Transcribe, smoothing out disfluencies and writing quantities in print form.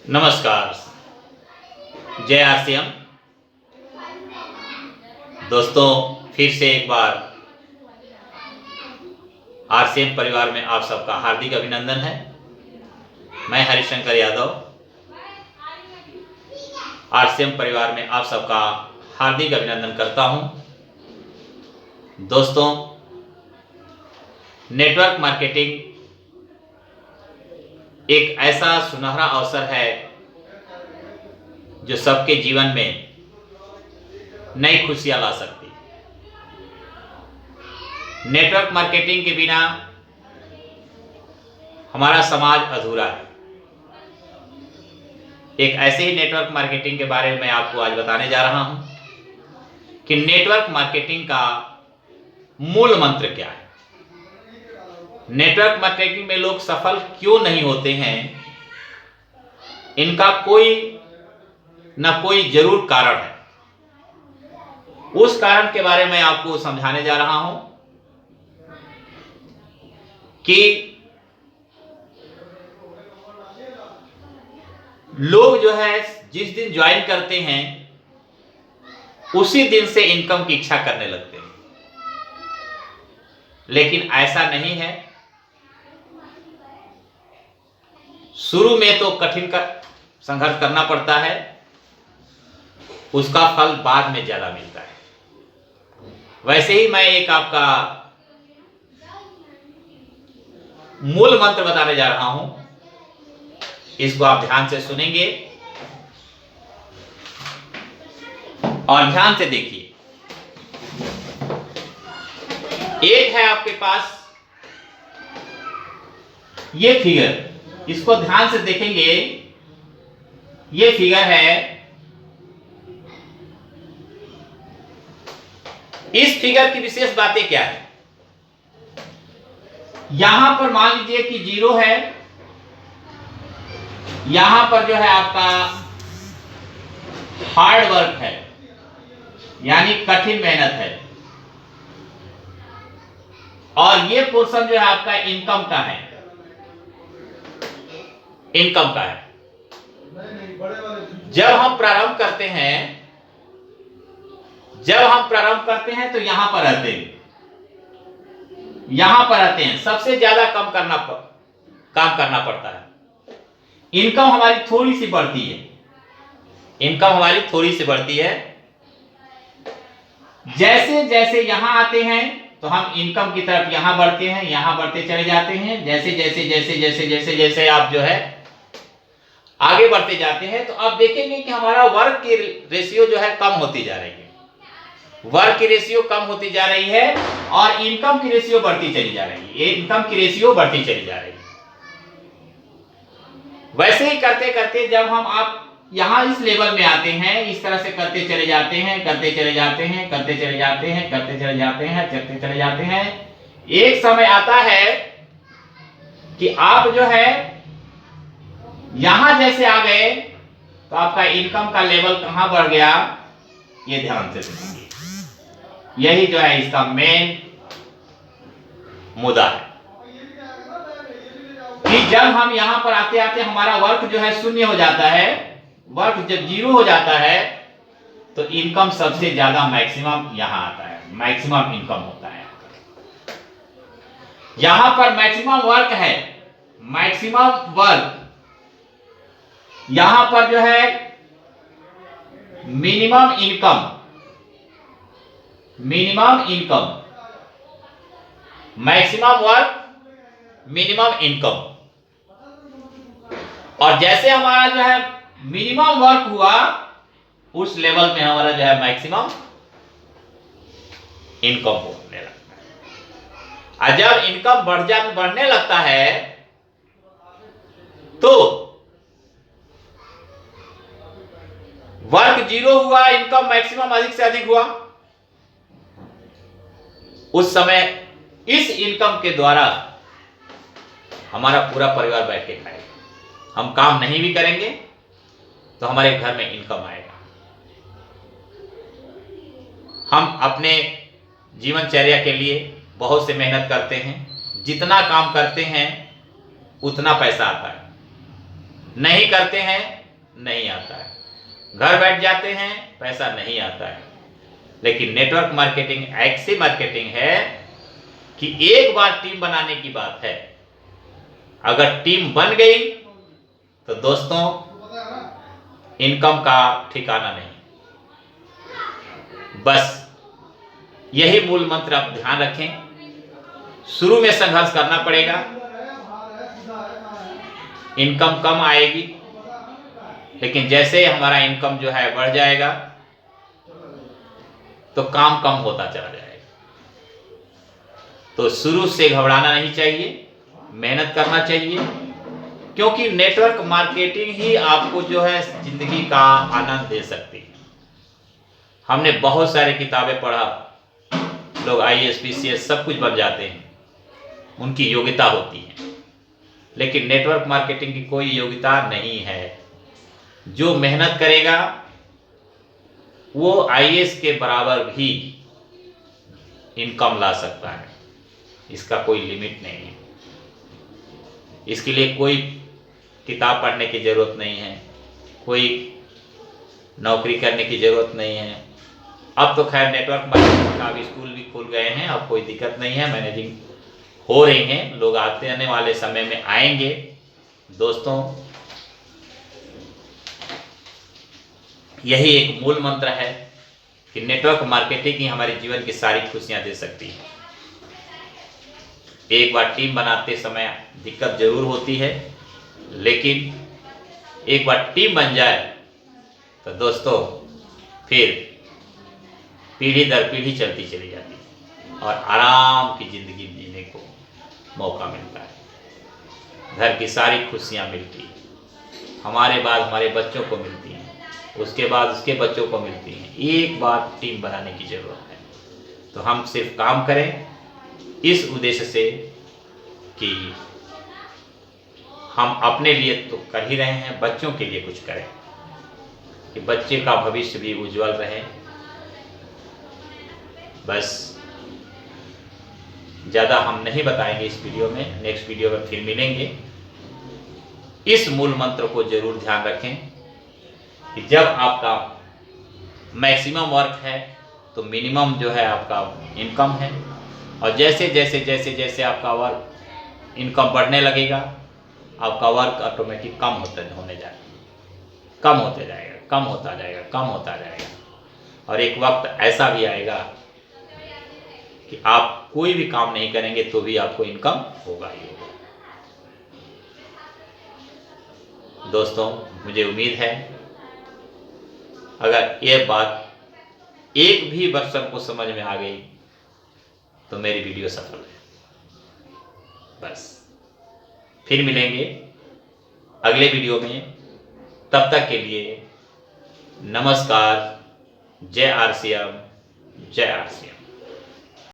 नमस्कार। जय आरसीएम। दोस्तों, फिर से एक बार आरसीएम परिवार में आप सबका हार्दिक अभिनंदन है। मैं हरिशंकर यादव आरसीएम परिवार में आप सबका हार्दिक अभिनंदन करता हूं। दोस्तों, नेटवर्क मार्केटिंग एक ऐसा सुनहरा अवसर है जो सबके जीवन में नई खुशियां ला सकती है। नेटवर्क मार्केटिंग के बिना हमारा समाज अधूरा है। एक ऐसे ही नेटवर्क मार्केटिंग के बारे में मैं आपको आज बताने जा रहा हूं कि नेटवर्क मार्केटिंग का मूल मंत्र क्या है। नेटवर्क मार्केटिंग में लोग सफल क्यों नहीं होते हैं, इनका कोई ना कोई जरूर कारण है। उस कारण के बारे में आपको समझाने जा रहा हूं कि लोग जो है जिस दिन ज्वाइन करते हैं उसी दिन से इनकम की इच्छा करने लगते हैं, लेकिन ऐसा नहीं है। शुरू में तो कठिन का संघर्ष करना पड़ता है, उसका फल बाद में ज्यादा मिलता है। वैसे ही मैं एक आपका मूल मंत्र बताने जा रहा हूं, इसको आप ध्यान से सुनेंगे और ध्यान से देखिए। एक है आपके पास ये फिगर, इसको ध्यान से देखेंगे। ये फिगर है। इस फिगर की विशेष बातें क्या है? यहां पर मान लीजिए कि 0 है, यहां पर जो है आपका हार्ड वर्क है, यानी कठिन मेहनत है, और ये पोर्शन जो है आपका इनकम का है। इनकम का है। जब हम प्रारंभ करते हैं तो यहां पर रहते हैं, सबसे ज्यादा काम करना पड़ता है। इनकम हमारी थोड़ी सी बढ़ती है। जैसे जैसे यहां आते हैं तो हम इनकम की तरफ यहां बढ़ते हैं, यहां बढ़ते चले जाते हैं। जैसे आप जो है आगे बढ़ते जाते हैं तो आप देखेंगे कि हमारा वर्क की रेशियो जो है कम होती जा रही है। वर्क की रेशियो कम होती जा रही है और इनकम की रेशियो बढ़ती चली जा रही है। वैसे ही करते करते जब आप यहां इस लेवल में आते हैं, इस तरह से करते चले जाते हैं। एक समय आता है कि आप जो है यहां जैसे आ गए तो आपका इनकम का लेवल कहां बढ़ गया, ये ध्यान से सुनिए। यही जो है इसका मेन मुद्दा है कि जब हम यहां पर आते आते हमारा वर्क जो है शून्य हो जाता है। वर्क जब 0 हो जाता है तो इनकम सबसे ज्यादा मैक्सिमम यहां आता है, मैक्सिमम इनकम होता है। यहां पर मैक्सिमम वर्क है, यहां पर जो है minimum income, maximum work, minimum income. और जैसे हमारा जो है मिनिमम वर्क हुआ, उस लेवल में हमारा जो है मैक्सिमम इनकम होने लगता है। और जब इनकम बढ़ने लगता है तो वर्क 0 हुआ, इनकम मैक्सिमम अधिक से अधिक हुआ। उस समय इस इनकम के द्वारा हमारा पूरा परिवार बैठ के खाएगा। हम काम नहीं भी करेंगे तो हमारे घर में इनकम आएगा। हम अपने जीवनचर्या के लिए बहुत से मेहनत करते हैं, जितना काम करते हैं उतना पैसा आता है। नहीं करते हैं, नहीं आता है। घर बैठ जाते हैं, पैसा नहीं आता है। लेकिन नेटवर्क मार्केटिंग ऐसी मार्केटिंग है कि एक बार टीम बनाने की बात है। अगर टीम बन गई तो दोस्तों इनकम का ठिकाना नहीं। बस यही मूल मंत्र आप ध्यान रखें। शुरू में संघर्ष करना पड़ेगा, इनकम कम आएगी, लेकिन जैसे हमारा इनकम जो है बढ़ जाएगा तो काम कम होता चला जाएगा। तो शुरू से घबराना नहीं चाहिए, मेहनत करना चाहिए, क्योंकि नेटवर्क मार्केटिंग ही आपको जो है जिंदगी का आनंद दे सकती है। हमने बहुत सारी किताबें पढ़ा, लोग IAS PCS सब कुछ बन जाते हैं, उनकी योग्यता होती है, लेकिन नेटवर्क मार्केटिंग की कोई योग्यता नहीं है। जो मेहनत करेगा वो IAS के बराबर भी इनकम ला सकता है, इसका कोई लिमिट नहीं है। इसके लिए कोई किताब पढ़ने की ज़रूरत नहीं है, कोई नौकरी करने की ज़रूरत नहीं है। अब तो खैर नेटवर्क मार्केटिंग का भी स्कूल भी खुल गए हैं, अब कोई दिक्कत नहीं है, मैनेजिंग हो रही हैं, लोग आने वाले समय में आएंगे। दोस्तों यही एक मूल मंत्र है कि नेटवर्क मार्केटिंग ही हमारे जीवन की सारी खुशियां दे सकती है। एक बार टीम बनाते समय दिक्कत जरूर होती है, लेकिन एक बार टीम बन जाए तो दोस्तों फिर पीढ़ी दर पीढ़ी चलती चली जाती है और आराम की जिंदगी जीने को मौका मिलता है। घर की सारी खुशियां मिलती हैं, हमारे बाद हमारे बच्चों को मिलती हैं, उसके बाद उसके बच्चों को मिलती हैं। एक बार टीम बनाने की ज़रूरत है। तो हम सिर्फ काम करें इस उद्देश्य से कि हम अपने लिए तो कर ही रहे हैं, बच्चों के लिए कुछ करें कि बच्चे का भविष्य भी उज्जवल रहे। बस ज़्यादा हम नहीं बताएंगे इस वीडियो में, नेक्स्ट वीडियो में फिर मिलेंगे। इस मूल मंत्र को जरूर ध्यान रखें कि जब आपका मैक्सिमम वर्क है तो मिनिमम जो है आपका इनकम है, और जैसे जैसे जैसे जैसे आपका वर्क इनकम बढ़ने लगेगा आपका वर्क ऑटोमेटिक कम होने जाएगा, कम होते जाएगा, कम होता जाएगा, कम होता जाएगा। और एक वक्त ऐसा भी आएगा कि आप कोई भी काम नहीं करेंगे तो भी आपको इनकम होगा ही होगा। दोस्तों मुझे उम्मीद है अगर ये बात एक भी पर्सन को समझ में आ गई तो मेरी वीडियो सफल है। बस फिर मिलेंगे अगले वीडियो में, तब तक के लिए नमस्कार। जय RCM, जय RCM।